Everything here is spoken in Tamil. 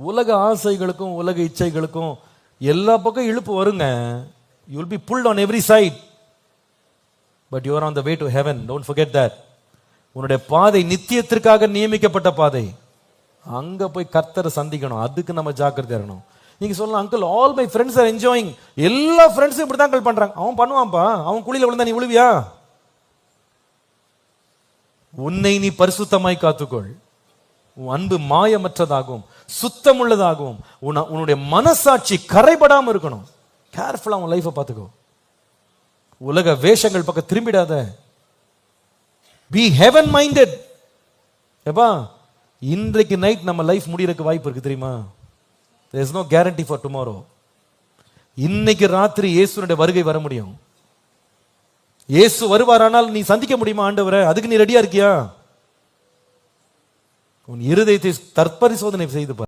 உலக ஆசைகளுக்கும் உலக இச்சைகளுக்கும் எல்லா பக்கம் இழுப்பு வருங்க. You will be pulled on every side, but you are on the way to heaven. Don't forget that. உன்னுடைய பாதை நித்தியத்திற்காக நியமிக்கப்பட்ட பாதை. அங்க போய் கர்த்தரை சந்திக்கணும். அதுக்கு நம்ம ஜாக்கிரதையா இருக்கணும். நீங்க சொல்லலாம், uncle all my friends R enjoying. எல்லா ஃப்ரெண்ட்ஸும் இப்படி தான் பண்றாங்க. அவன் பண்ணுவான்ப்பா, அவன் குழியில விழுந்தா நீ விழுவியா? உன்னை நீ பரிசுத்தமாய் காத்துக்கொள். உன் அன்பு மாயமற்றதாகவும் சுத்தமுள்ளதாகவும் உன்னுடைய மனசாட்சி கரைபடாம இருக்கணும். கேர்ஃபுல்லா உன் லைஃபை பார்த்துக்கோ. உலக வேஷங்கள் பக்கம் திரும்பிடாத. B heaven minded. ஏப்பா, இன்றைக்கு நைட் நம்ம லைஃப் முடியறதுக்கு வாய்ப்பு இருக்கு தெரியுமா? there is no guarantee for tomorrow. இன்னைக்கு ராத்திரி இயேசுனுடைய வருகை வர முடியும். இயேசு வருவாரானால் நீ சந்திக்க முடியுமா ஆண்டவரை? அதுக்கு நீ ரெடியா இருக்கியா? உன் இருதயத்தை தற்பரிசோதனை செய்து பார்.